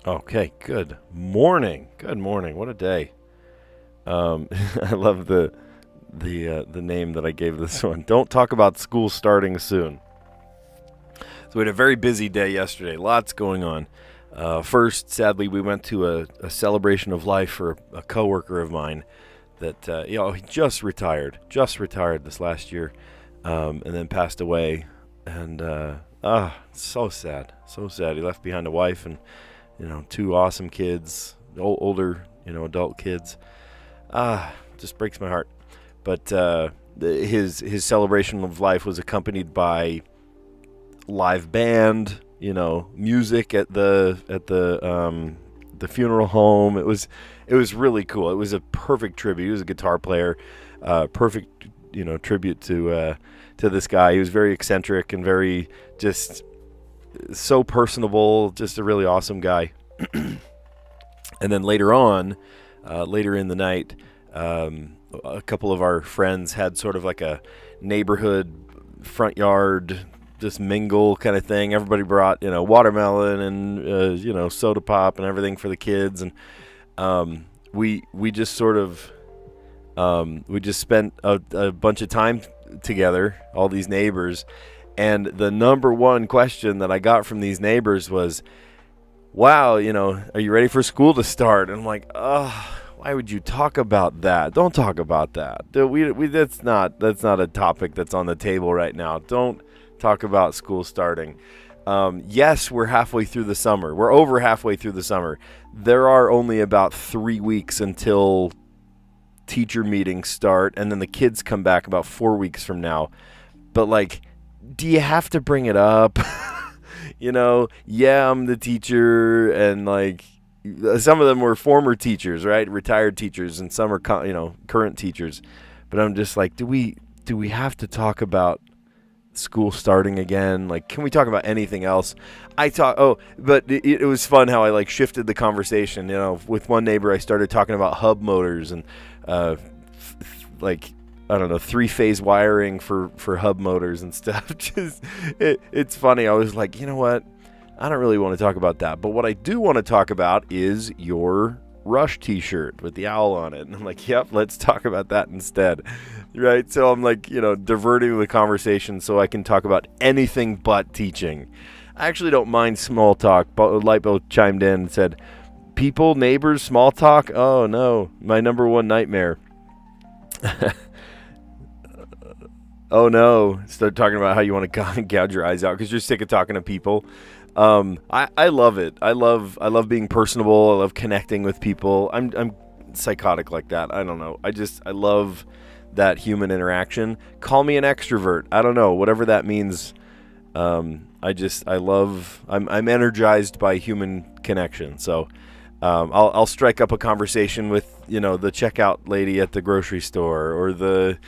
Okay, good morning. Good morning. What a day. I love the name that I gave this one. Don't talk about school starting soon. So we had a very busy day yesterday. Lots going on. First, sadly, we went to a celebration of life for a coworker of mine that he just retired this last year, and then passed away. And so sad, so sad. He left behind a wife and two awesome kids, older, adult kids. Just breaks my heart. But his celebration of life was accompanied by live band, music at the funeral home. It was really cool. It was a perfect tribute. He was a guitar player, perfect, tribute to this guy. He was very eccentric and very just so personable, just a really awesome guy. And then later on, later in the night, a couple of our friends had sort of like a neighborhood front yard just mingle kind of thing. Everybody brought watermelon and soda pop and everything for the kids, and we just sort of we just spent a bunch of time together, all these neighbors. And the number one question that I got from these neighbors was, wow, are you ready for school to start? And I'm like, why would you talk about that? Don't talk about that. That's not a topic that's on the table right now. Don't talk about school starting. Yes, we're halfway through the summer. We're over halfway through the summer. There are only about 3 weeks until teacher meetings start, and then the kids come back about 4 weeks from now. But do you have to bring it up? Yeah, I'm the teacher, and some of them were former teachers, right? Retired teachers, and some are current teachers. But I'm just like, do we have to talk about school starting again? Can we talk about anything else? But it was fun how I shifted the conversation. With one neighbor, I started talking about hub motors and I don't know, 3-phase wiring for hub motors and stuff. It's funny. I was like, you know what? I don't really want to talk about that. But what I do want to talk about is your Rush t-shirt with the owl on it. And I'm like, yep, let's talk about that instead. Right? So I'm diverting the conversation so I can talk about anything but teaching. I actually don't mind small talk. Lightbo chimed in and said, people, neighbors, small talk? Oh, no. My number one nightmare. Oh no! Start talking about how you want to gouge your eyes out because you're sick of talking to people. I love it. I love being personable. I love connecting with people. I'm psychotic like that. I don't know. I love that human interaction. Call me an extrovert. I don't know, whatever that means. I'm energized by human connection. So I'll strike up a conversation with the checkout lady at the grocery store, or the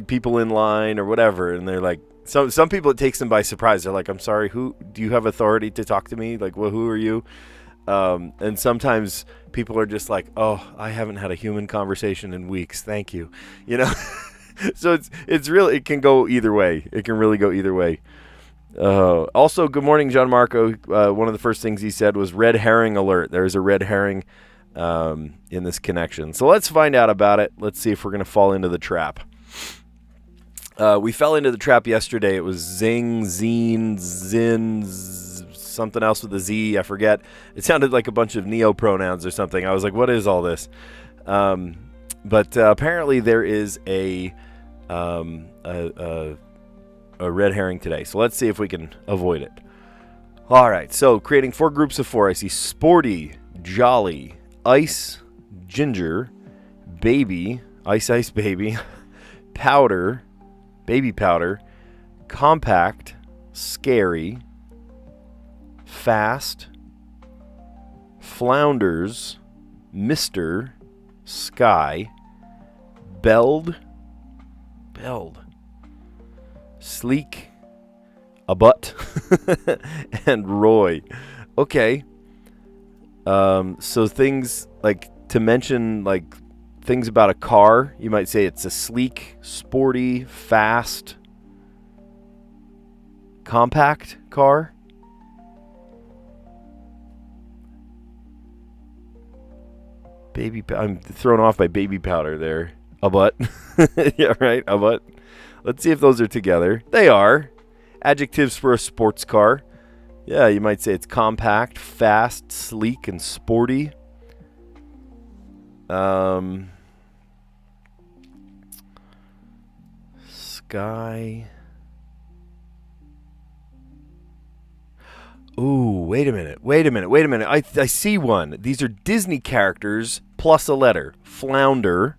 people in line or whatever, and they're like, some people, it takes them by surprise. They're like, I'm sorry, who do you have authority to talk to me? Well, who are you? And sometimes people are just like, oh, I haven't had a human conversation in weeks, thank you. So it's really, it can go either way. It can really go either way. Also, good morning, John Marco. One of the first things he said was red herring alert. There's a red herring in this connection. So let's find out about it. Let's see if we're going to fall into the trap. We fell into the trap yesterday. It was zing, zine, zin, something else with a Z. I forget. It sounded like a bunch of neo-pronouns or something. I was like, what is all this? But apparently there is a red herring today. So let's see if we can avoid it. All right. So creating 4 groups of 4. I see sporty, jolly, ice, ginger, baby, ice baby, powder, baby powder, compact, scary, fast, flounders, Mr., sky, belled, sleek, a butt, and Roy. Okay. So things to mention things about a car, you might say it's a sleek, sporty, fast, compact car. I'm thrown off by baby powder there. A butt. Yeah, right. A butt. Let's see if those are together. They are. Adjectives for a sports car. Yeah, you might say it's compact, fast, sleek, and sporty. Sky. Ooh, wait a minute. I see one. These are Disney characters plus a letter. Flounder.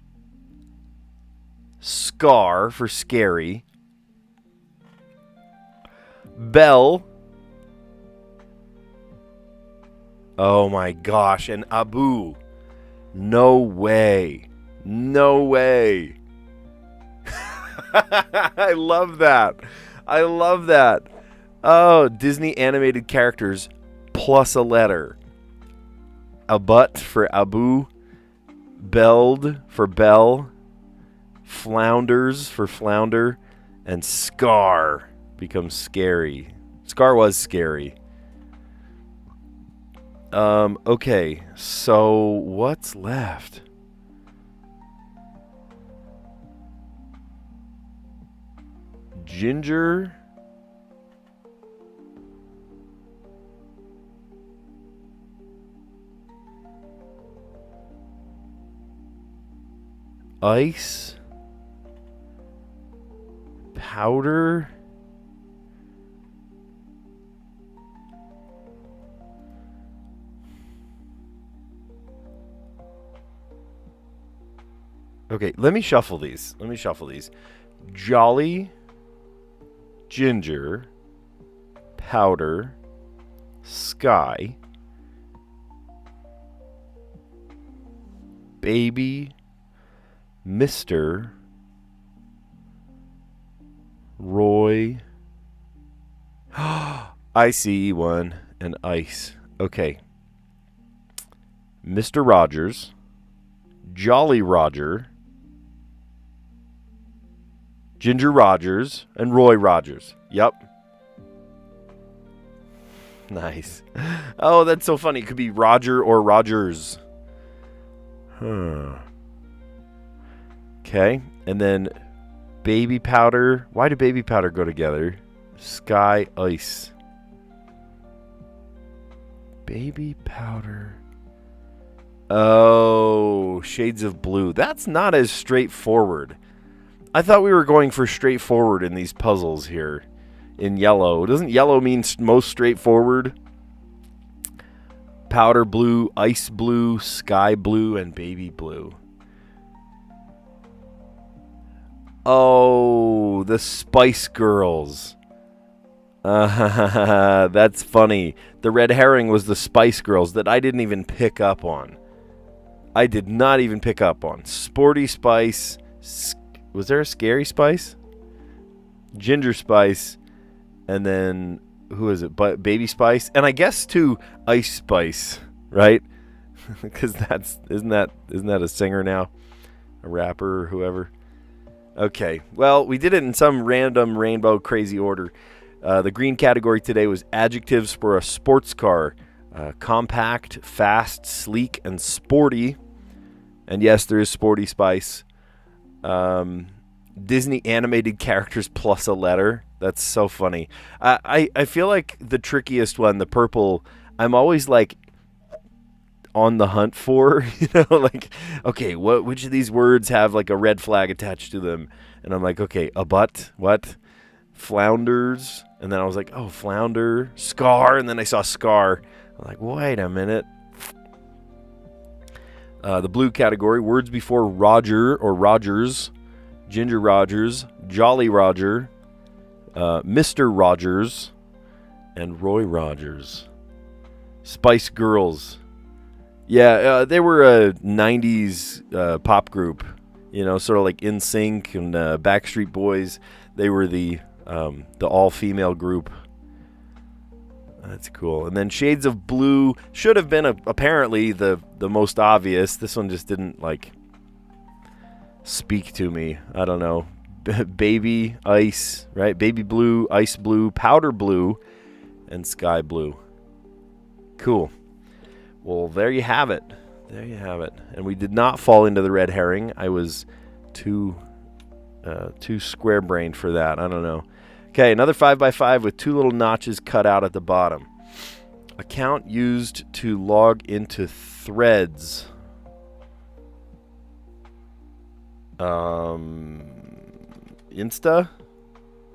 Scar for scary. Belle. Oh my gosh, and Abu. No way. I love that. Oh, Disney animated characters plus a letter. Abut for Abu. Beld for Belle. Flounders for flounder. And Scar becomes scary. Scar was scary. Okay, so what's left? Ginger. Ice. Powder. Okay, let me shuffle these. Jolly, Ginger, Powder, Sky, Baby, Mr., Roy. I see one. And Ice. Okay. Mr. Rogers, Jolly Roger, Ginger Rogers, and Roy Rogers. Yep. Nice. Oh, that's so funny. It could be Roger or Rogers. Okay. And then Baby Powder. Why do Baby Powder go together? Sky Ice. Baby Powder. Oh, Shades of Blue. That's not as straightforward. I thought we were going for straightforward in these puzzles here. In yellow. Doesn't yellow mean most straightforward? Powder blue, ice blue, sky blue, and baby blue. Oh, the Spice Girls. That's funny. The red herring was the Spice Girls that I didn't even pick up on. I did not even pick up on. Sporty Spice. Was there a Scary Spice? Ginger Spice. And then, who is it? Baby Spice. And I guess, too, Ice Spice. Right? Because isn't that a singer now? A rapper or whoever? Okay. Well, we did it in some random rainbow crazy order. The green category today was adjectives for a sports car. Compact, fast, sleek, and sporty. And yes, there is Sporty Spice. Disney animated characters plus a letter. That's so funny. I feel like the trickiest one, the purple, I'm always like on the hunt for, like, okay, which of these words have like a red flag attached to them? And I'm like, okay, a butt, what? Flounders. And then I was like, oh, flounder, Scar. And then I saw Scar. I'm like, wait a minute. The blue category, words before Roger or Rogers, Ginger Rogers, Jolly Roger, Mr. Rogers, and Roy Rogers. Spice Girls. Yeah, they were a 90s pop group, sort of like NSYNC and Backstreet Boys. They were the all-female group. That's cool. And then Shades of Blue should have been apparently the most obvious. This one just didn't speak to me. I don't know. Baby Ice, right? Baby Blue, Ice Blue, Powder Blue, and Sky Blue. Cool. Well, there you have it. There you have it. And we did not fall into the red herring. I was too square-brained for that. I don't know. Okay, another 5x5 with 2 little notches cut out at the bottom. Account used to log into Threads. Insta?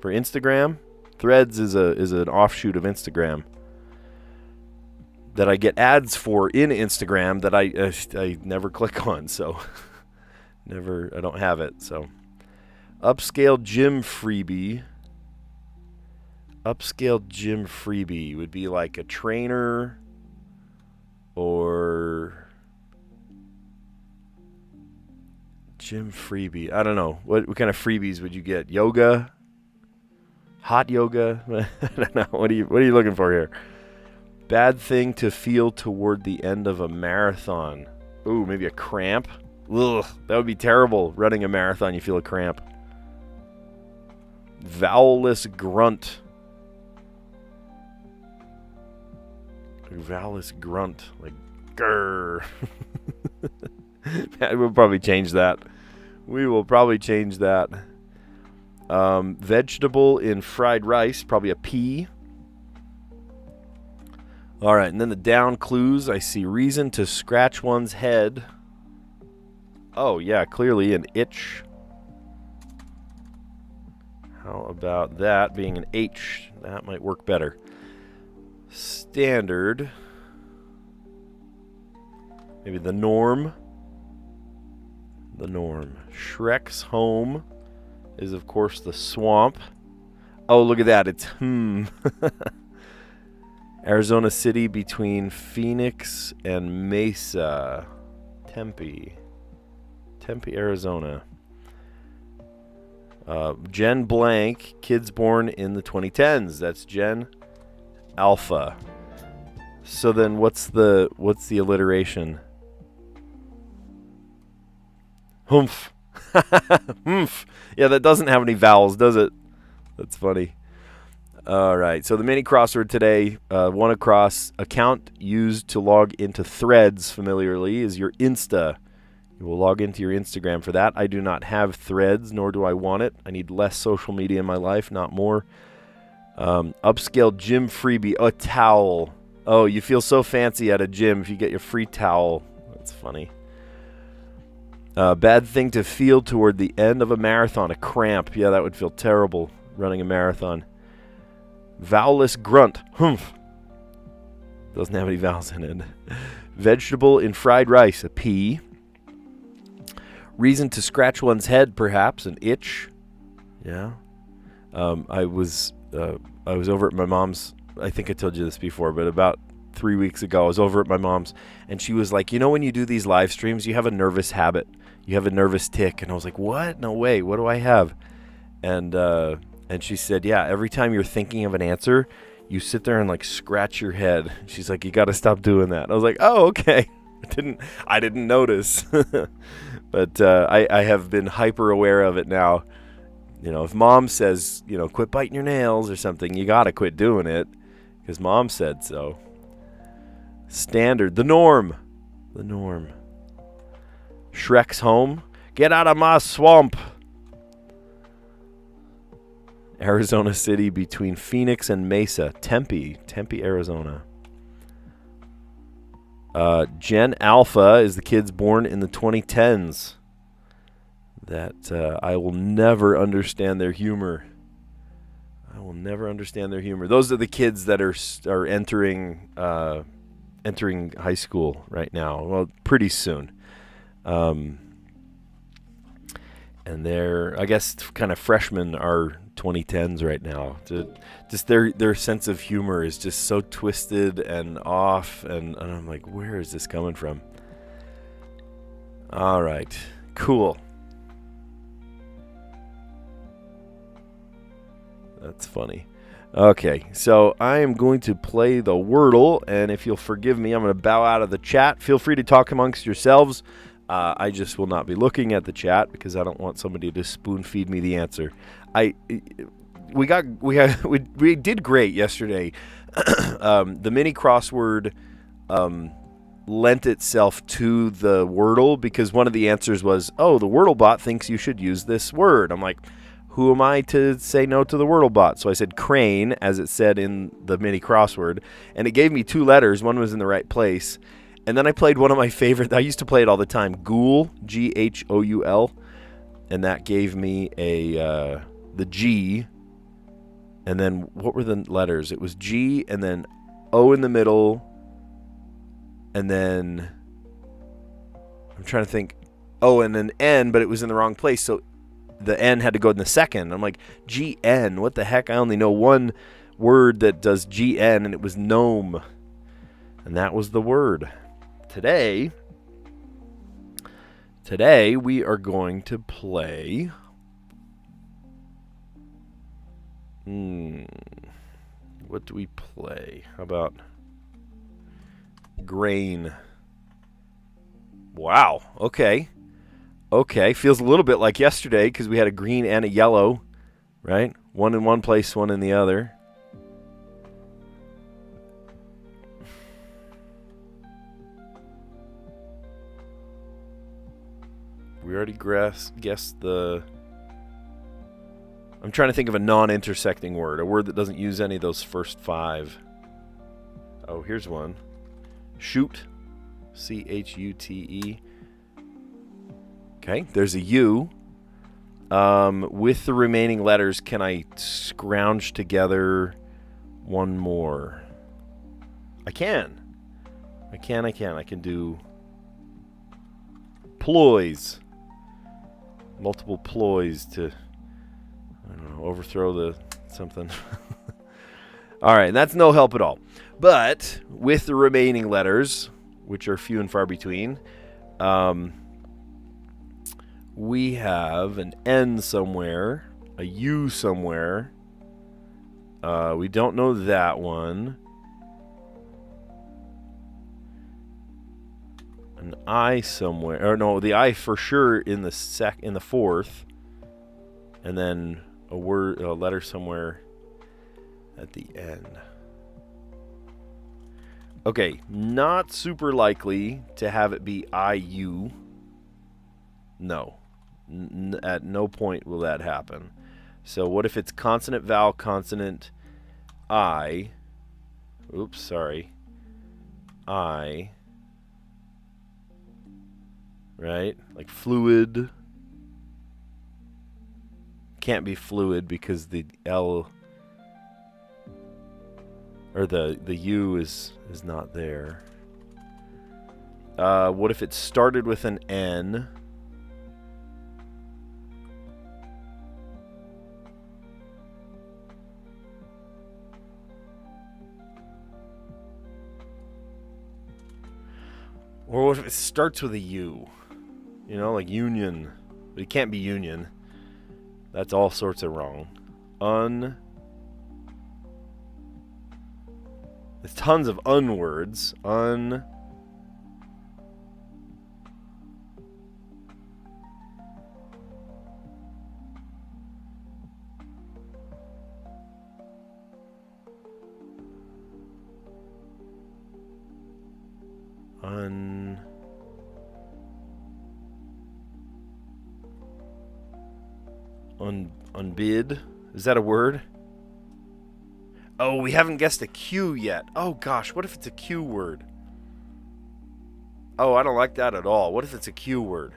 For Instagram? Threads is an offshoot of Instagram that I get ads for in Instagram that I never click on, so I don't have it. So upscale gym freebie. Upscale gym freebie would be like a trainer or gym freebie. I don't know. What kind of freebies would you get? Yoga? Hot yoga? I don't know. What are you looking for here? Bad thing to feel toward the end of a marathon. Ooh, maybe a cramp. Ugh, that would be terrible. Running a marathon, you feel a cramp. Vowelless grunt. Vowelless grunt. Like, grrr. We'll probably change that. We will probably change that. Vegetable in fried rice, probably a pea. All right, and then the down clues. I see reason to scratch one's head. Oh, yeah, clearly an itch. How about that being an H? That might work better. Standard. Maybe the norm. The norm. Shrek's home is, of course, the swamp. Oh, look at that. It's Arizona City between Phoenix and Mesa. Tempe, Arizona. Jen Blank, kids born in the 2010s. That's Jen Alpha. So then what's the alliteration? Humph. Humph. Yeah, that doesn't have any vowels, does it? That's funny. All right, so the mini crossword today, one across, account used to log into Threads familiarly is your Insta. You will log into your Instagram for that. I do not have Threads, nor do I want it. I need less social media in my life, not more. Upscale gym freebie, a towel. Oh, you feel so fancy at a gym if you get your free towel. That's funny. Bad thing to feel toward the end of a marathon, a cramp. Yeah, that would feel terrible running a marathon. Vowelless grunt. Humph. Doesn't have any vowels in it. Vegetable in fried rice, a pea. Reason to scratch one's head, perhaps, an itch. Yeah. I was over at my mom's. I think I told you this before, but about 3 weeks ago, I was over at my mom's, and she was like, when you do these live streams, you have a nervous habit. You have a nervous tick. And I was like, what? No way. What do I have? And she said, yeah, every time you're thinking of an answer, you sit there and like scratch your head. She's like, you got to stop doing that. And I was like, oh, okay. I didn't notice. But I have been hyper aware of it now. If mom says, quit biting your nails or something, you got to quit doing it because mom said so. Standard. The norm. Shrek's home. Get out of my swamp. Arizona City between Phoenix and Mesa. Tempe, Arizona. Gen Alpha is the kids born in the 2010s. That I will never understand their humor. Those are the kids that are entering high school right now. Well, pretty soon. And they're, I guess, kind of freshmen are 2010s right now. Just their sense of humor is just so twisted and off, and I'm like, where is this coming from? All right, cool. That's funny. Okay, so I am going to play the Wordle, and if you'll forgive me, I'm going to bow out of the chat. Feel free to talk amongst yourselves. I just will not be looking at the chat because I don't want somebody to spoon feed me the answer. We did great yesterday. The mini crossword lent itself to the Wordle, because one of the answers was, oh, the Wordle bot thinks you should use this word. I'm like, who am I to say no to the Wordle bot? So I said crane, as it said in the mini crossword, and it gave me 2 letters. One was in the right place. And then I played one of my favorite, I used to play it all the time, Ghoul, Ghoul, and that gave me the G, and then what were the letters? It was G, and then O in the middle, and then I'm trying to think, oh, and an N, but it was in the wrong place, so the N had to go in the second. I'm like, GN, what the heck? I only know one word that does GN, and it was gnome. And that was the word. Today we are going to play... what do we play? How about grain? Wow, okay. Okay, feels a little bit like yesterday because we had a green and a yellow, right? One in one place, one in the other. We already guessed the... I'm trying to think of a non-intersecting word, a word that doesn't use any of those first 5. Oh, here's one. Shoot. C-H-U-T-E. Okay, there's a U. With the remaining letters, can I scrounge together one more? I can. I can do ploys. Multiple ploys to, I don't know, overthrow the something. All right, that's no help at all. But with the remaining letters, which are few and far between, we have an N somewhere, a U somewhere. We don't know that one. An I somewhere, or no, the I for sure in the fourth, and then a letter somewhere at the end. Okay, not super likely to have it be IU. No. At no point will that happen. So what if it's consonant, vowel, consonant, I. Oops, sorry. I. Right? Like fluid. Can't be fluid because the L or the U is not there. What if it started with an N? Or what if it starts with a U? You know, like union. But it can't be union. That's all sorts of wrong. There's tons of words. Unbid. Is that a word? Oh, we haven't guessed a Q yet. Oh gosh, what if it's a Q word? Oh, I don't like that at all. What if it's a Q word?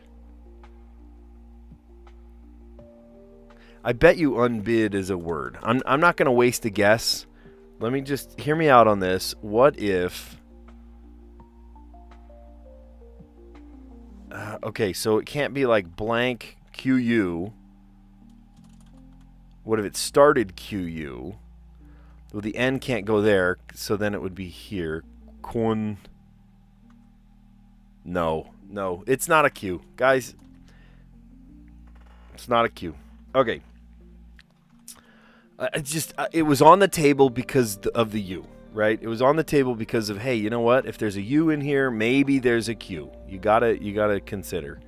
I bet you unbid is a word. I'm not going to waste a guess. Let me just hear me out on this. What if... okay, so it can't be like blank QU. What if it started QU? Well, the N can't go there, so then it would be here. Corn. No, it's not a Q. Guys, it's not a Q. Okay. It was on the table because of the U, right? It was on the table because of, hey, you know what? If there's a U in here, maybe there's a Q. You gotta consider.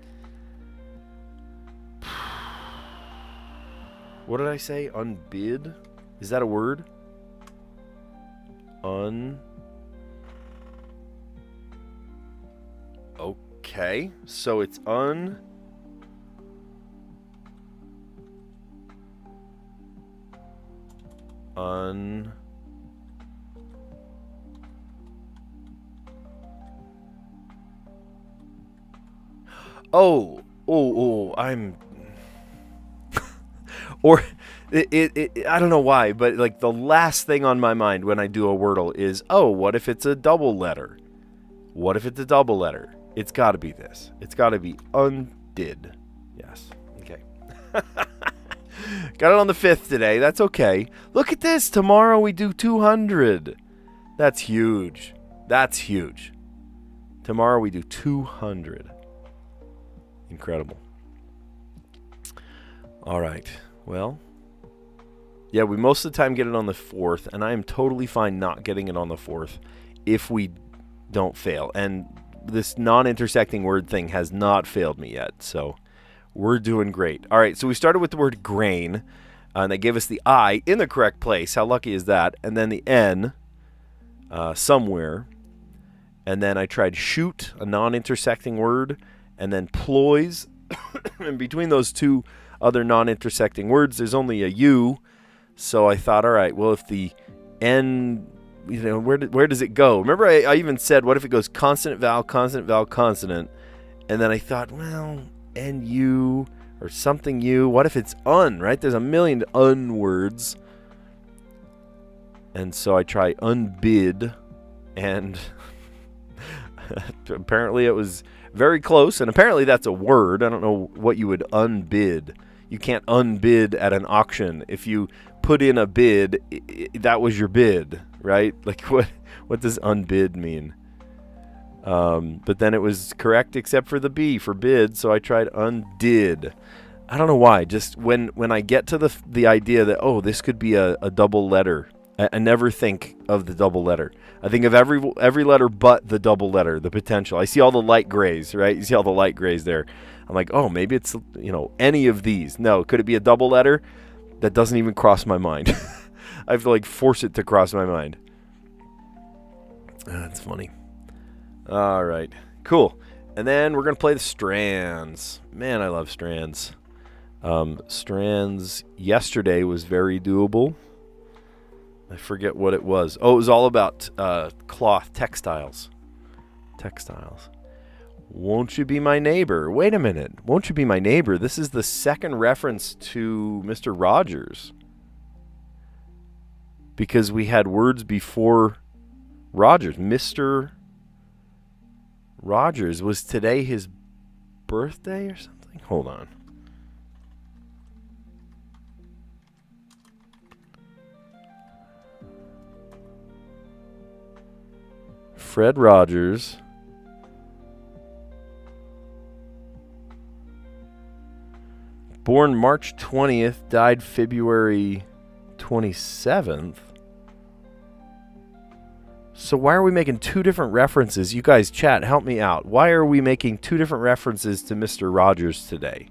What did I say? Unbid? Is that a word? Okay, so it's I'm or I don't know why, but like the last thing on my mind when I do a Wordle is, what if it's a double letter? What if it's a double letter? It's got to be this. It's got to be undid. Yes. Okay. Got it on the 5th today. That's okay. Look at this. Tomorrow we do 200. That's huge. That's huge. Tomorrow we do 200. Incredible. All right. Well, yeah, we most of the time get it on the 4th, and I am totally fine not getting it on the 4th if we don't fail. And this non-intersecting word thing has not failed me yet, so we're doing great. All right, so we started with the word grain, and they gave us the I in the correct place. How lucky is that? And then the N somewhere. And then I tried shoot, a non-intersecting word, and then ploys. And between those two other non-intersecting words, there's only a U. So I thought, all right, well, if the N, where does it go? Remember, I even said, what if it goes consonant, vowel, consonant? And then I thought, well, N-U or something U. What if it's un, right? There's a million un words. And so I try unbid, and apparently it was very close, and apparently that's a word. I don't know what you would unbid. You can't unbid at an auction. If you put in a bid, that was your bid, right? Like what does unbid mean? But then it was correct except for the B for bid, so I tried undid. I don't know why. Just when I get to the idea that, this could be a double letter, I never think of the double letter. I think of every letter but the double letter, the potential. I see all the light grays, right? You see all the light grays there. I'm like, maybe it's, any of these. No, could it be a double letter? That doesn't even cross my mind. I have to force it to cross my mind. That's funny. All right, cool. And then we're going to play the Strands. Man, I love Strands. Strands yesterday was very doable. I forget what it was. It was all about cloth, textiles. Won't you be my neighbor? Wait a minute. Won't you be my neighbor? This is the second reference to Mr. Rogers. Because we had words before Rogers. Mr. Rogers. Was today his birthday or something? Hold on. Fred Rogers. Born March 20th, died February 27th. So why are we making two different references? You guys, chat, help me out. Why are we making two different references to Mr. Rogers today?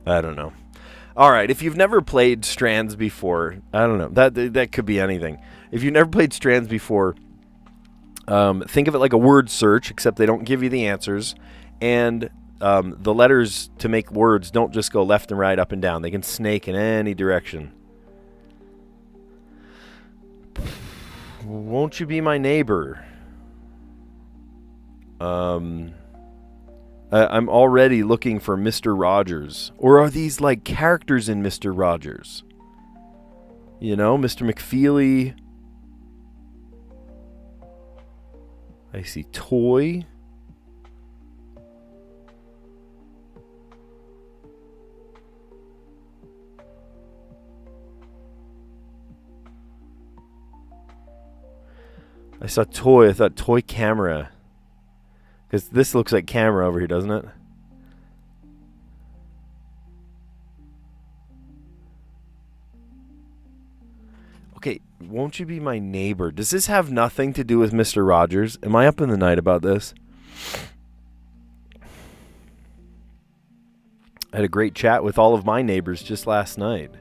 I don't know. All right, if you've never played Strands before, I don't know. That could be anything. If you've never played Strands before, think of it like a word search, except they don't give you the answers. And the letters to make words don't just go left and right, up and down. They can snake in any direction. Won't you be my neighbor? I'm already looking for Mr. Rogers. Or are these like characters in Mr. Rogers? Mr. McFeely. I see toy. I saw toy. I thought toy camera. Because this looks like camera over here, doesn't it? Okay, won't you be my neighbor? Does this have nothing to do with Mr. Rogers? Am I up in the night about this? I had a great chat with all of my neighbors just last night.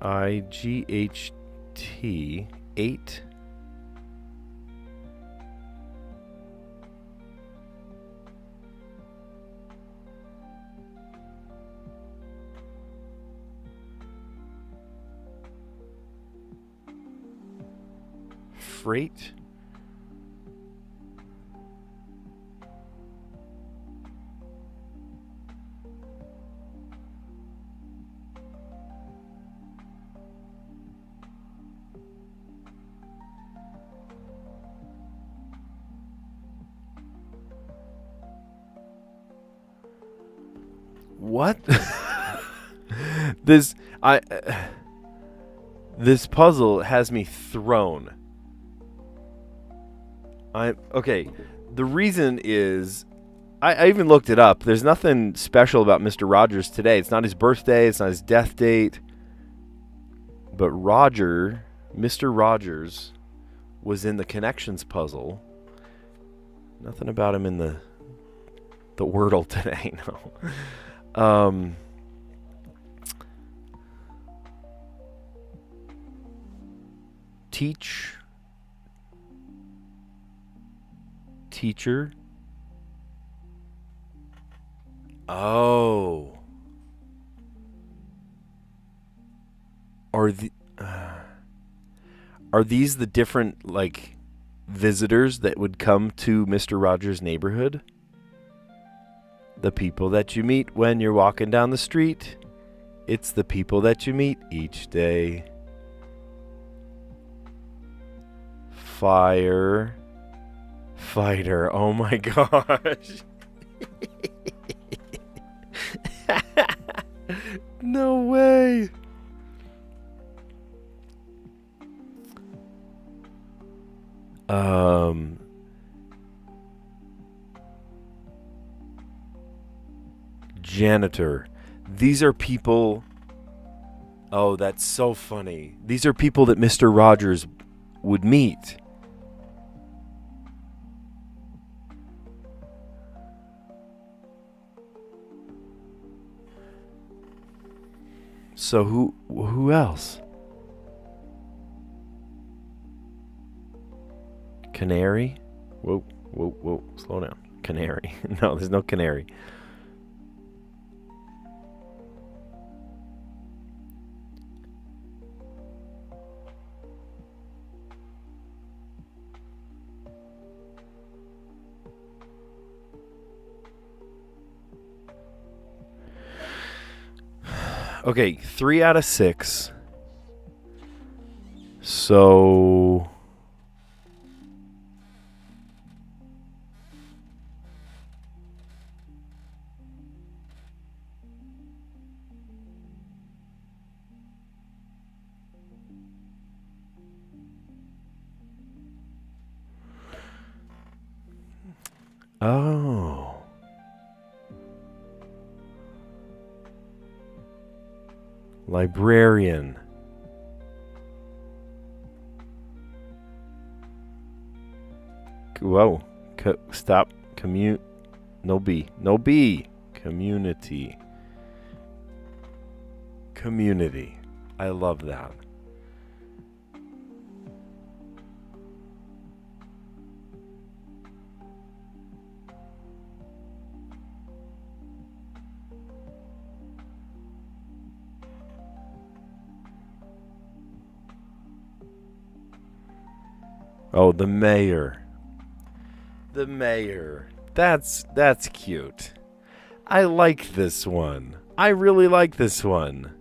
IGHT 8. Freight. What? This puzzle has me thrown. Okay. The reason is, I even looked it up. There's nothing special about Mr. Rogers today. It's not his birthday. It's not his death date. But Mr. Rogers, was in the Connections puzzle. Nothing about him in the Wordle today. No. Teacher. Oh. Are these the different, like, visitors that would come to Mr. Rogers' neighborhood? The people that you meet when you're walking down the street. It's the people that you meet each day. Fighter. Oh my gosh. No way. Janitor. These are people. Oh, that's so funny. These are people that Mr. Rogers would meet. So who else? Canary? Whoa, slow down. Canary. No, there's no canary. Okay, 3 out of 6. So oh. Librarian. Whoa. Stop. No B. Community. I love that. Oh, the mayor. That's cute. I like this one. I really like this one.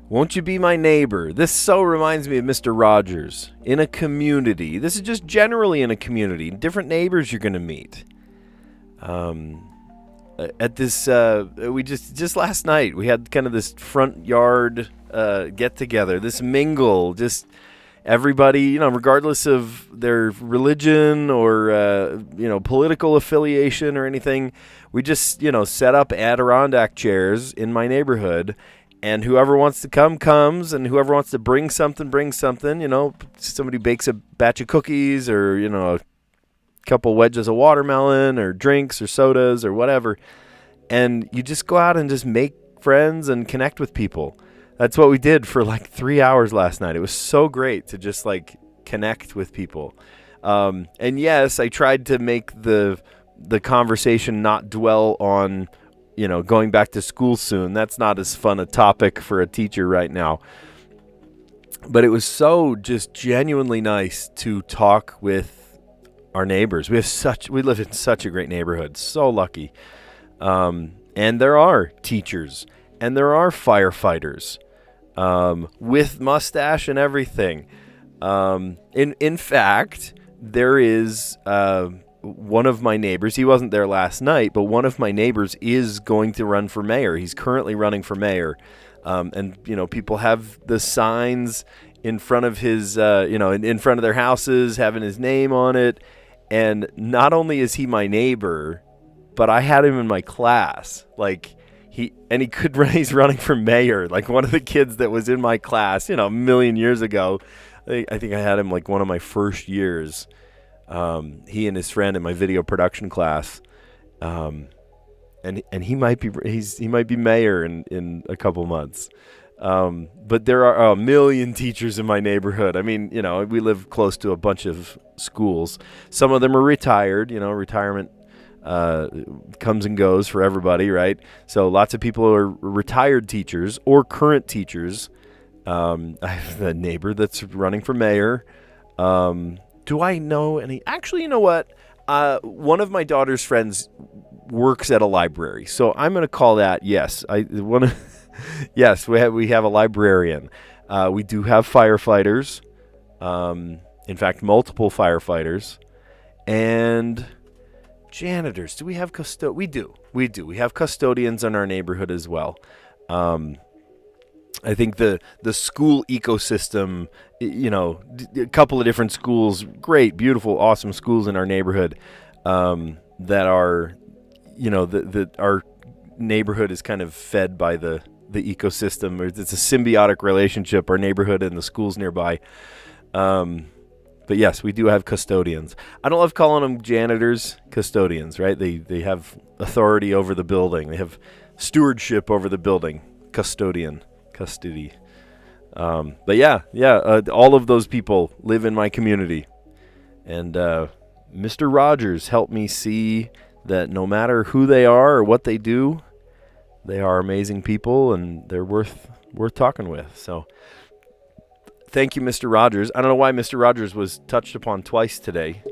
Won't you be my neighbor? This so reminds me of Mr. Rogers. In a community. This is just generally in a community. Different neighbors you're going to meet. At this, we just last night, we had kind of this front yard get together, this mingle, just everybody, regardless of their religion or, political affiliation or anything. We just, set up Adirondack chairs in my neighborhood, and whoever wants to come, comes, and whoever wants to bring something, brings something. Somebody bakes a batch of cookies or, a couple wedges of watermelon or drinks or sodas or whatever. And you just go out and just make friends and connect with people. That's what we did for like 3 hours last night. It was so great to just like connect with people. And yes, I tried to make the conversation not dwell on, going back to school soon. That's not as fun a topic for a teacher right now. But it was so just genuinely nice to talk with our neighbors. We live in such a great neighborhood. So lucky. And there are teachers and there are firefighters with mustache and everything. In fact, there is one of my neighbors. He wasn't there last night, but one of my neighbors is going to run for mayor. He's currently running for mayor. And people have the signs in front of his, in front of their houses, having his name on it. And not only is he my neighbor, but I had him in my class. He's running for mayor. Like one of the kids that was in my class, a million years ago. I think I had him like one of my first years. He and his friend in my video production class. And he might be mayor in a couple months. But there are a million teachers in my neighborhood. I mean, we live close to a bunch of schools. Some of them are retired. Retirement comes and goes for everybody, right? So lots of people are retired teachers or current teachers. I have a neighbor that's running for mayor. Do I know any? Actually, you know what? One of my daughter's friends works at a library, so I'm going to call that yes. Yes, we have a librarian. We do have firefighters. In fact, multiple firefighters and janitors. Do we have We do. We have custodians in our neighborhood as well. I think the school ecosystem, a couple of different schools, great, beautiful, awesome schools in our neighborhood that are, that our neighborhood is kind of fed by the ecosystem. It's a symbiotic relationship, our neighborhood and the schools nearby. But yes, we do have custodians. I don't love calling them janitors, custodians, right? They have authority over the building. They have stewardship over the building. Custody. But yeah, all of those people live in my community. And Mr. Rogers helped me see that no matter who they are or what they do, they are amazing people and they're worth talking with. So thank you, Mr. Rogers. I don't know why Mr. Rogers was touched upon twice today.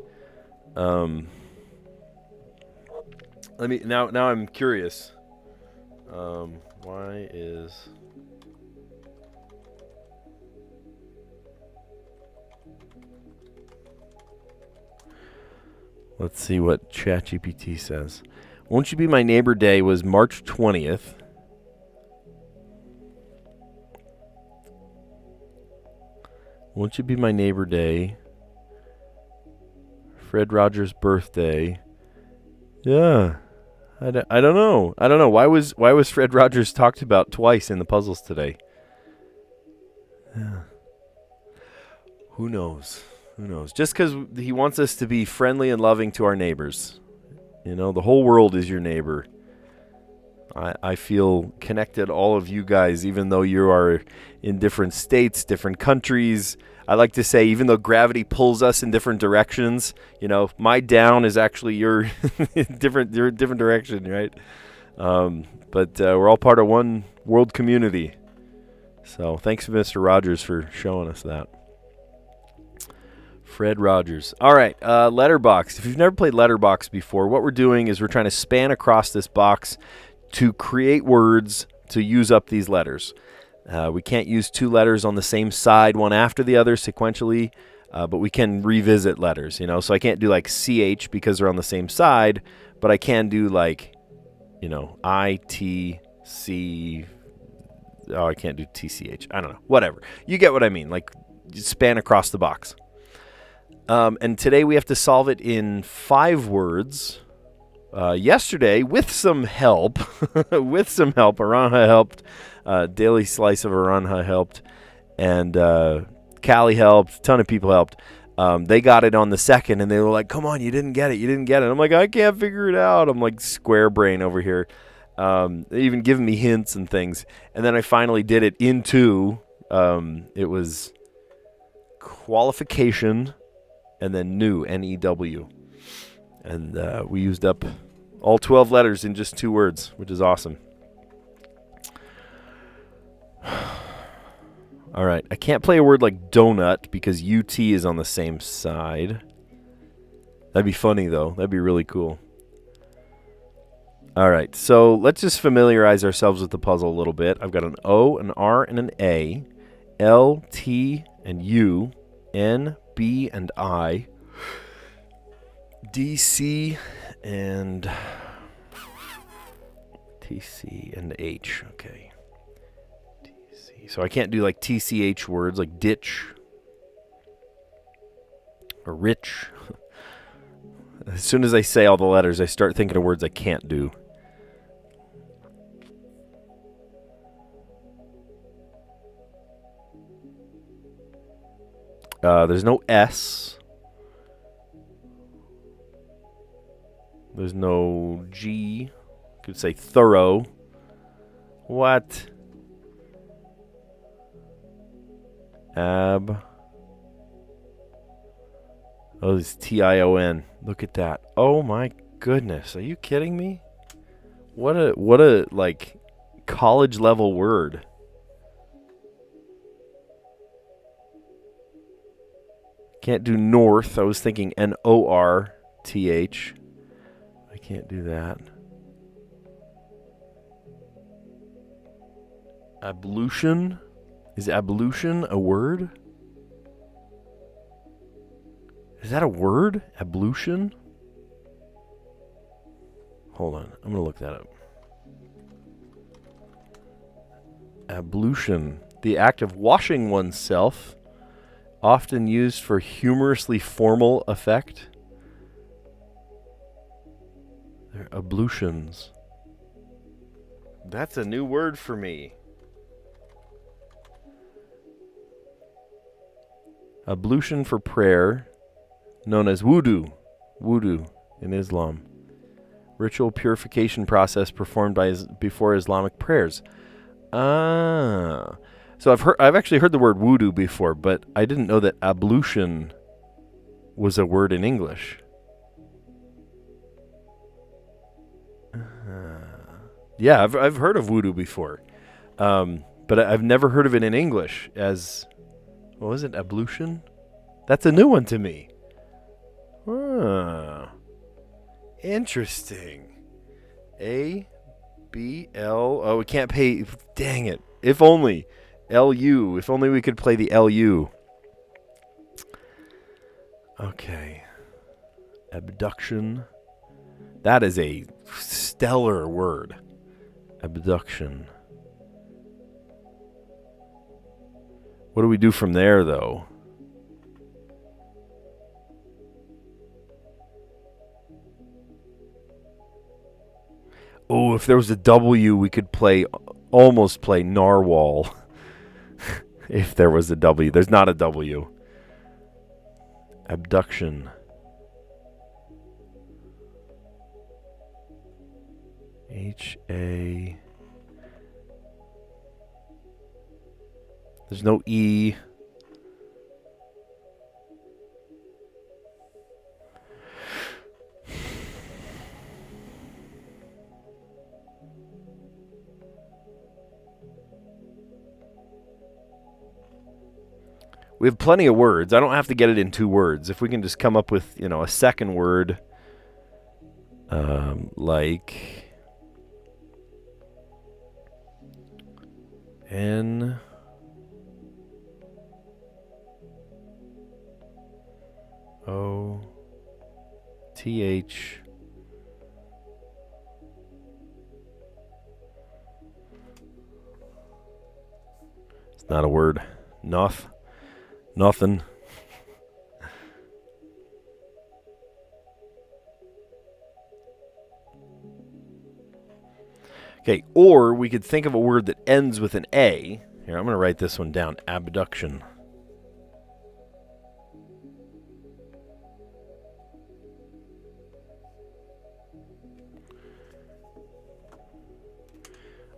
Now I'm curious. Why is... Let's see what ChatGPT says. Won't You Be My Neighbor Day was March 20th. Won't You Be My Neighbor Day. Fred Rogers' birthday. Yeah. I don't know. Why was Fred Rogers talked about twice in the puzzles today? Yeah. Who knows? Just because he wants us to be friendly and loving to our neighbors. The whole world is your neighbor. I feel connected, all of you guys, even though you are in different states, different countries. I like to say, even though gravity pulls us in different directions, my down is actually your different direction, right? But we're all part of one world community. So thanks, Mr. Rogers, for showing us that. Fred Rogers. All right, Letterbox. If you've never played Letterbox before, what we're doing is we're trying to span across this box to create words to use up these letters. We can't use two letters on the same side, one after the other sequentially, but we can revisit letters, So I can't do like CH because they're on the same side, but I can do like, I, T, C. Oh, I can't do TCH. I don't know. Whatever. You get what I mean. Like, span across the box. And today we have to solve it in 5 words. Yesterday, with some help, Aranja helped. Daily Slice of Aranja helped. And Callie helped. A ton of people helped. They got it on the second, and they were like, come on, you didn't get it. I'm like, I can't figure it out. I'm like square brain over here. Even giving me hints and things. And then I finally did it in two. It was qualification and then new, N-E-W. And we used up all 12 letters in just 2 words, which is awesome. All right. I can't play a word like donut because UT is on the same side. That'd be funny, though. That'd be really cool. All right. So let's just familiarize ourselves with the puzzle a little bit. I've got an O, an R, and an A. L, T, and U. N, B, and I. D, C, and T, C, and H. Okay. T, C. So I can't do like TCH words like ditch or rich. As soon as I say all the letters, I start thinking of words I can't do. There's no S. There's no G. Could say thorough. What? Ab. Oh, it's T-I-O-N. Look at that. Oh my goodness. Are you kidding me? What a like college level word. Can't do north. I was thinking N-O-R-T-H. I can't do that. Ablution? Is ablution a word? Is that a word? Ablution? Hold on. I'm going to look that up. Ablution. The act of washing oneself, often used for humorously formal effect. They're ablutions. That's a new word for me. Ablution for prayer, known as wudu. Wudu in Islam. Ritual purification process performed before Islamic prayers. Ah. So I've actually heard the word wudu before, but I didn't know that ablution was a word in English. Yeah, I've heard of wudu before, but I've never heard of it in English as, what was it, ablution? That's a new one to me. Interesting. A-B-L. Oh, we can't pay. Dang it. If only. L-U. If only we could play the L-U. Okay. Abduction. That is a stellar word. Abduction. What do we do from there, though? Oh, if there was a W, we could almost play narwhal. If there was a W. There's not a W. Abduction. H-A. There's no E. We have plenty of words. I don't have to get it in 2 words. If we can just come up with, a second word, like N O T H It's not a word. Nothing. Okay, or we could think of a word that ends with an A. Here, I'm going to write this one down. Abduction.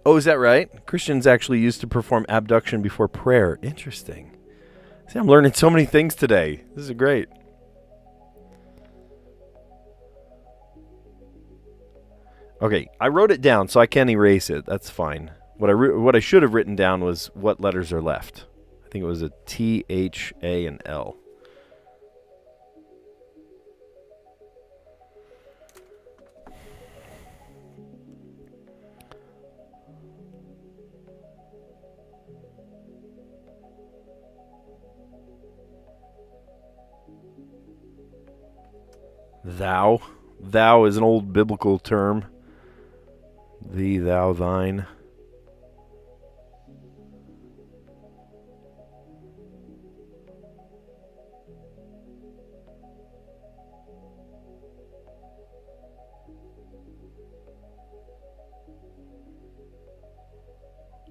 Oh, is that right? Christians actually used to perform abduction before prayer. Interesting. See, I'm learning so many things today. This is great. Okay, I wrote it down, so I can't erase it. That's fine. What I should have written down was what letters are left. I think it was a T, H, A, and L. Thou. Thou is an old biblical term. Thee, thou, thine.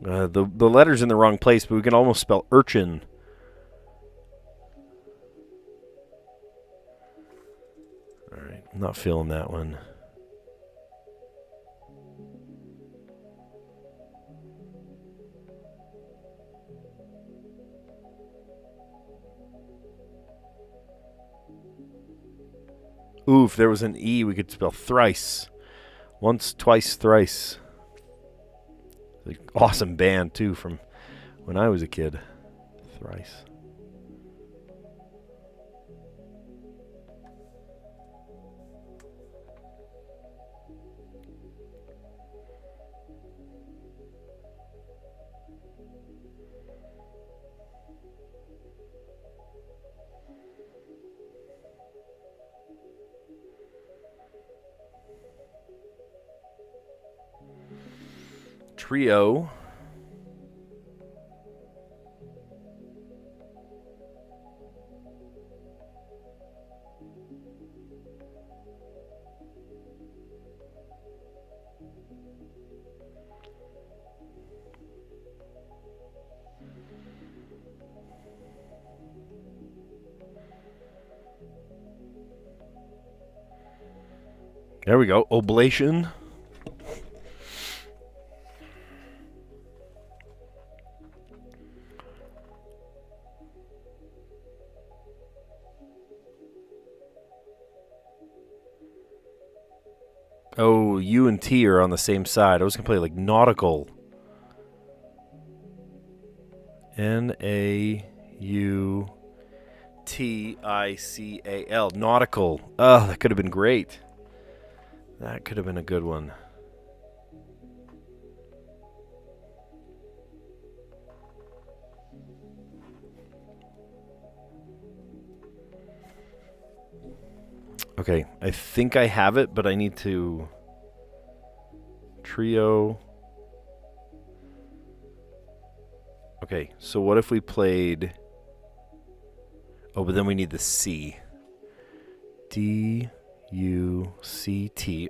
The letter's in the wrong place, but we can almost spell urchin. All right, I'm not feeling that one. Ooh, if there was an E, we could spell thrice. Once, twice, thrice. Awesome band, too, from when I was a kid. Thrice. Trio. There we go. Oblation. Oh, U and T are on the same side. I was going to play like nautical. N-A-U-T-I-C-A-L. Nautical. Oh, that could have been great. That could have been a good one. Okay, I think I have it, but I need to... Trio. Okay, so what if we played... Oh, but then we need the C. D-U-C-T.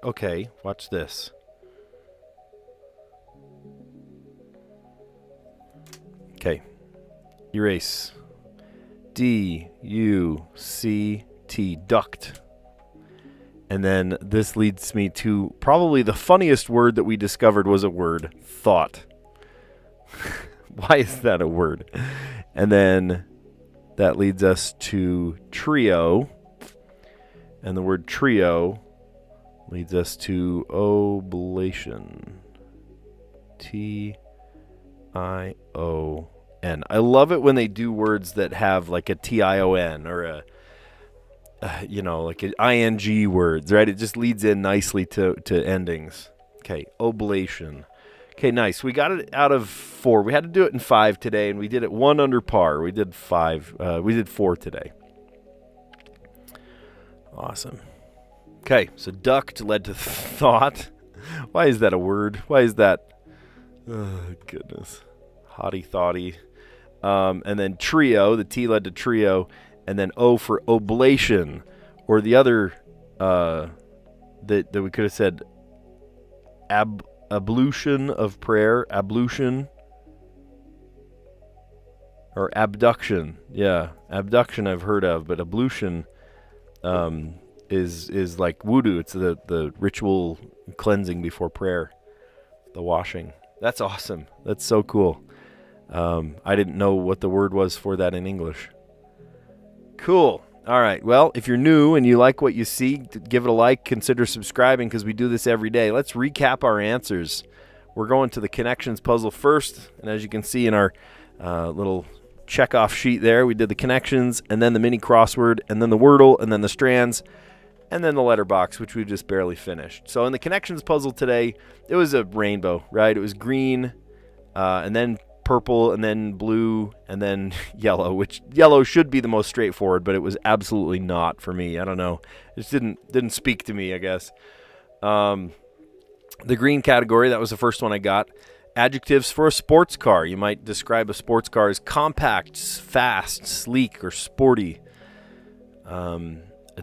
Okay, watch this. Okay, erase. D-U-C-T. Duct. And then this leads me to probably the funniest word that we discovered was a word, thought. Why is that a word? And then that leads us to trio. And the word trio leads us to oblation. T-I-O-N. I love it when they do words that have like a T-I-O-N or a like an ing words, right? It just leads in nicely to endings. Okay, oblation. Okay, nice. We got it out of 4. We had to do it in 5 today, and we did it 1 under par. We did 5. We did 4 today. Awesome. Okay, so duct led to thought. Why is that a word? Why is that? Oh, goodness. Hotty thoughty. And then trio. The T led to trio. And then O for oblation, or the other that we could have said ablution of prayer, ablution, or abduction. Yeah, abduction I've heard of, but ablution is like wudu. It's the ritual cleansing before prayer, the washing. That's awesome. That's so cool. I didn't know what the word was for that in English. Cool. All right. Well, if you're new and you like what you see, give it a like. Consider subscribing because we do this every day. Let's recap our answers. We're going to the connections puzzle first. And as you can see in our little check-off sheet there, we did the connections and then the mini crossword and then the Wordle and then the strands and then the letterbox, which we just barely finished. So in the connections puzzle today, it was a rainbow, right? It was green and then purple and then blue and then yellow, which yellow should be the most straightforward, but it was absolutely not for me. I don't know. It just didn't speak to me, I guess. The green category, that was the first one I got. Adjectives for a sports car. You might describe a sports car as compact, fast, sleek, or sporty. A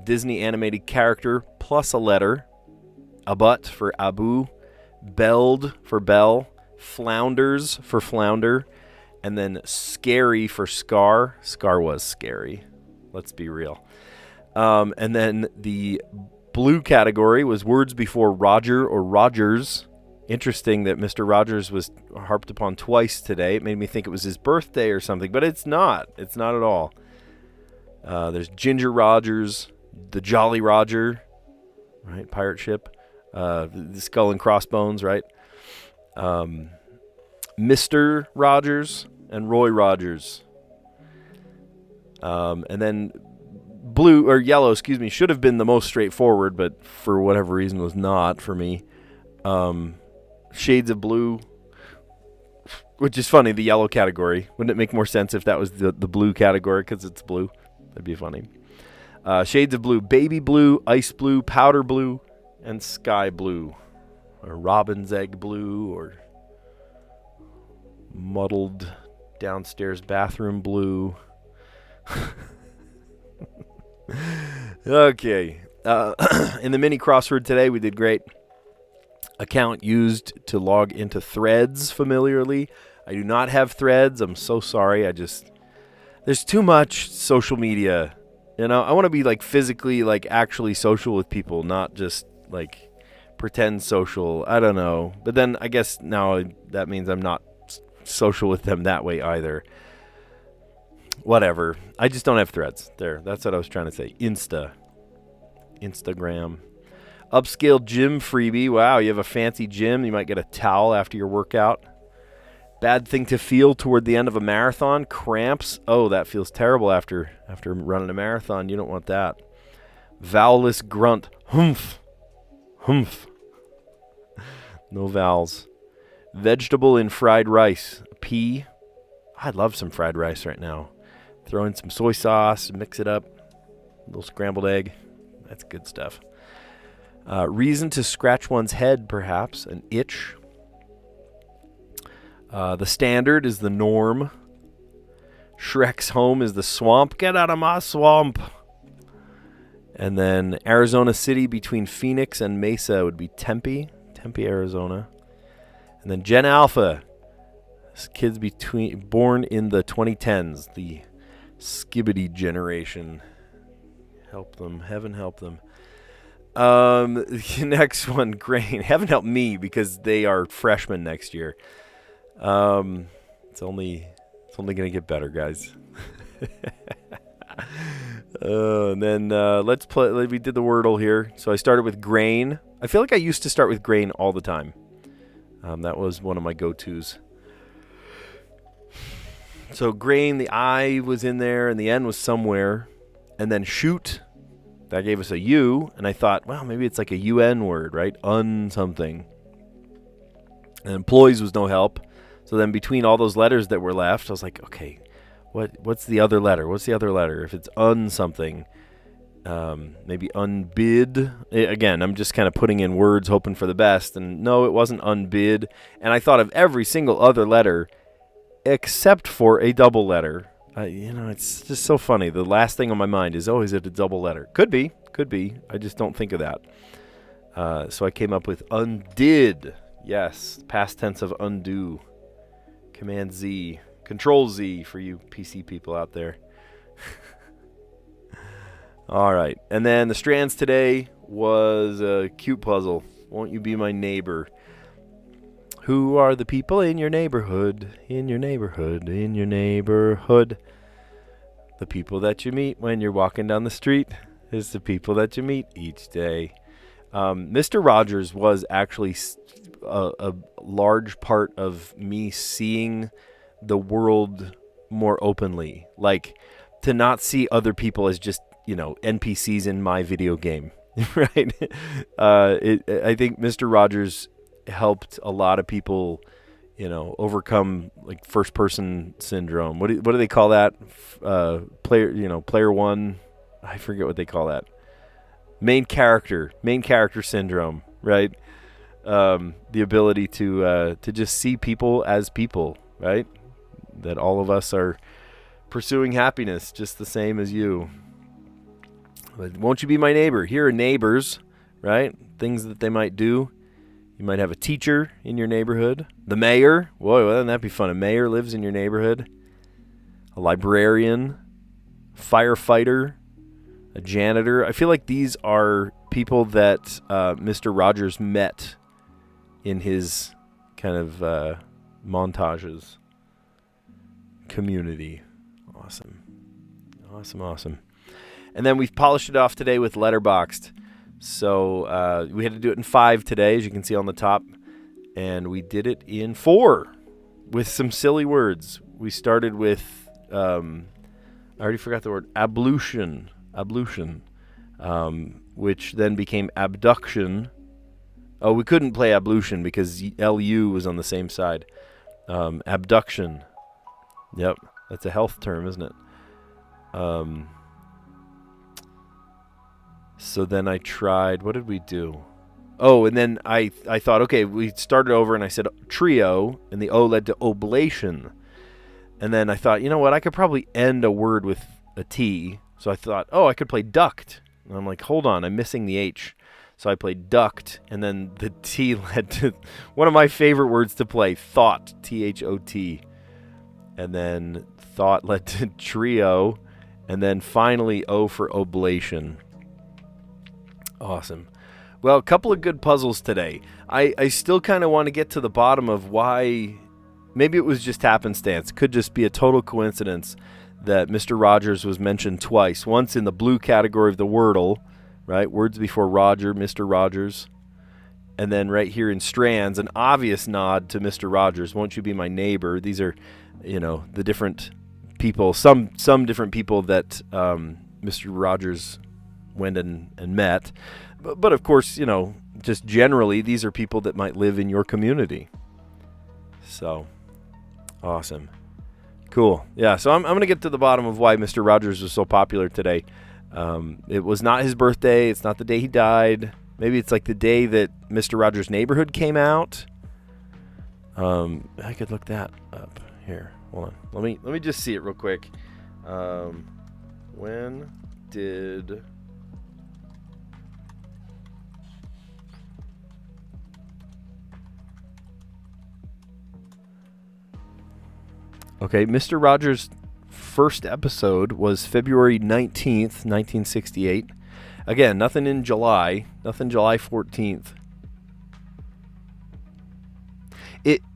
Disney animated character plus a letter. Abut for Abu. Belled for Bell. Flounders for flounder, and then scary for scar. Scar was scary. Let's be real. And then the blue category was words before Roger or Rogers. Interesting that Mr. Rogers was harped upon twice today. It made me think it was his birthday or something, but it's not. It's not at all. There's Ginger Rogers, the Jolly Roger, right? Pirate ship. The Skull and Crossbones, right? Mr. Rogers and Roy Rogers. And then blue or yellow, should have been the most straightforward, but for whatever reason was not for me. Shades of blue, which is funny, the yellow category. Wouldn't it make more sense if that was the blue category because it's blue? That'd be funny. Shades of blue, baby blue, ice blue, powder blue, and sky blue. Or robin's egg blue, or muddled downstairs bathroom blue. Okay. In the mini crossword today, we did great. Account used to log into Threads familiarly. I do not have Threads. I'm so sorry. There's too much social media. You know, I want to be like physically, like actually social with people, not just like pretend social. I don't know. But then I guess now that means I'm not social with them that way either. Whatever. I just don't have Threads. There. That's what I was trying to say. Instagram. Upscale gym freebie. Wow, you have a fancy gym. You might get a towel after your workout. Bad thing to feel toward the end of a marathon. Cramps. Oh, that feels terrible after running a marathon. You don't want that. Vowelless grunt. Humph. Humph. No vowels. Vegetable in fried rice. Pea. I'd love some fried rice right now. Throw in some soy sauce, mix it up. A little scrambled egg. That's good stuff. Reason to scratch one's head, perhaps. An itch. The standard is the norm. Shrek's home is the swamp. Get out of my swamp. And then Arizona City between Phoenix and Mesa would be Tempe, Arizona. And then Gen Alpha, kids born in the 2010s, the skibbity generation. Help them, heaven help them. Next one, Grain. Heaven help me because they are freshmen next year. It's only going to get better, guys. And then let's play. We did the Wordle here. So I started with grain. I feel like I used to start with grain all the time. That was one of my go-tos. So grain, the I was in there, and the N was somewhere. And then shoot, that gave us a U. And I thought, well, maybe it's like a UN word, right? Something. And employees was no help. So then between all those letters that were left, I was like, okay, what's the other letter? What's the other letter? If it's something, maybe unbid. Again, I'm just kind of putting in words, hoping for the best. And no, it wasn't unbid. And I thought of every single other letter except for a double letter. It's just so funny. The last thing on my mind is, is it a double letter? Could be. I just don't think of that. So I came up with undid. Yes, past tense of undo. Command Z. Control Z for you PC people out there. All right. And then the Strands today was a cute puzzle. Won't you be my neighbor? Who are the people in your neighborhood, in your neighborhood, in your neighborhood? The people that you meet when you're walking down the street is the people that you meet each day. Mr. Rogers was actually a large part of me seeing the world more openly. Like, to not see other people as just, NPCs in my video game, right? I think Mr. Rogers helped a lot of people, overcome like first-person syndrome. What do they call that? Player one. I forget what they call that. Main character syndrome, right? The ability to just see people as people, right? That all of us are pursuing happiness just the same as you. But won't you be my neighbor? Here are neighbors, right? Things that they might do. You might have a teacher in your neighborhood. The mayor. Whoa, wouldn't that be fun? A mayor lives in your neighborhood. A librarian. Firefighter. A janitor. I feel like these are people that Mr. Rogers met in his kind of montages. Community. Awesome. And then we've polished it off today with Letterboxd. So we had to do it in 5 today, as you can see on the top. And we did it in 4 with some silly words. We started with, I already forgot the word, ablution, which then became abduction. Oh, we couldn't play ablution because LU was on the same side. Abduction. Yep, that's a health term, isn't it? So then I tried, what did we do? Oh, and then I thought, okay, we started over and I said trio, and the O led to oblation. And then I thought, you know what, I could probably end a word with a T. So I thought, I could play duct. And I'm like, hold on, I'm missing the H. So I played duct, and then the T led to one of my favorite words to play, thought, T-H-O-T. And then thought led to trio, and then finally O for oblation. Awesome. Well, a couple of good puzzles today. I still kind of want to get to the bottom of why. Maybe it was just happenstance. Could just be a total coincidence that Mr. Rogers was mentioned twice. Once in the blue category of the Wordle, right? Words before Roger, Mr. Rogers. And then right here in Strands, an obvious nod to Mr. Rogers. Won't you be my neighbor? These are, the different people, some different people that Mr. Rogers went and met. But of course, just generally, these are people that might live in your community. So, awesome. Cool. Yeah, so I'm going to get to the bottom of why Mr. Rogers was so popular today. It was not his birthday. It's not the day he died. Maybe it's like the day that Mr. Rogers' Neighborhood came out. I could look that up. Here, hold on. Let me just see it real quick. When did... Okay, Mr. Rogers' first episode was February 19th, 1968. Again, nothing in July. Nothing July 14th.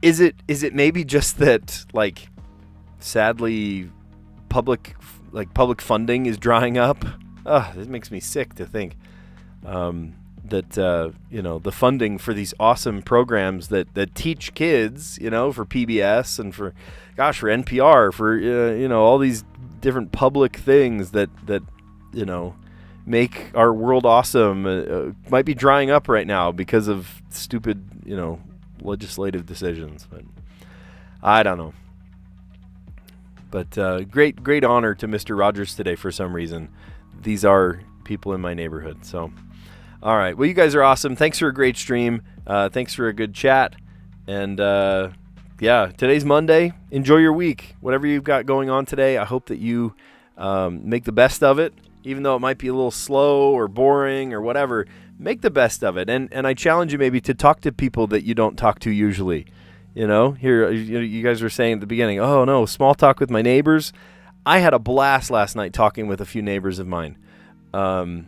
Is it maybe just that, like, sadly, public funding is drying up? This makes me sick to think that the funding for these awesome programs that teach kids, for PBS and for NPR, for all these different public things that make our world awesome might be drying up right now because of stupid legislative decisions. But I don't know. But great honor to Mr. Rogers today for some reason. These are people in my neighborhood. So, all right. Well, you guys are awesome. Thanks for a great stream. Thanks for a good chat. And today's Monday. Enjoy your week. Whatever you've got going on today, I hope that you make the best of it. Even though it might be a little slow or boring or whatever, make the best of it. And I challenge you maybe to talk to people that you don't talk to usually. Here you guys were saying at the beginning, oh no, small talk with my neighbors. I had a blast last night talking with a few neighbors of mine. And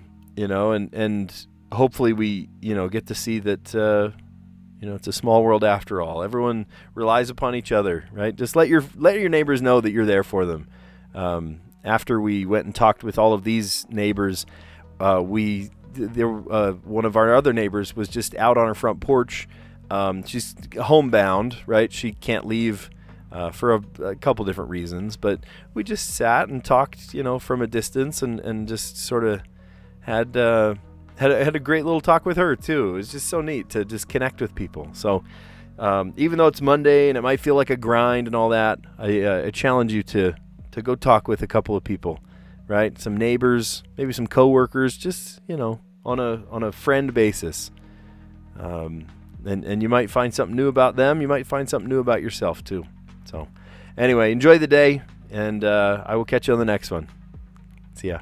hopefully we, get to see that, You know, it's a small world after all. Everyone relies upon each other, right? Just let your neighbors know that you're there for them. After we went and talked with all of these neighbors, one of our other neighbors was just out on her front porch. She's homebound, right? She can't leave for a couple different reasons, but we just sat and talked, you know, from a distance, and just sort of had a great little talk with her too. It was just so neat to just connect with people. So even though it's Monday and it might feel like a grind and all that, I challenge you to go talk with a couple of people, right? Some neighbors, maybe some coworkers, just, you know, on a friend basis. And you might find something new about them. You might find something new about yourself too. So anyway, enjoy the day, and I will catch you on the next one. See ya.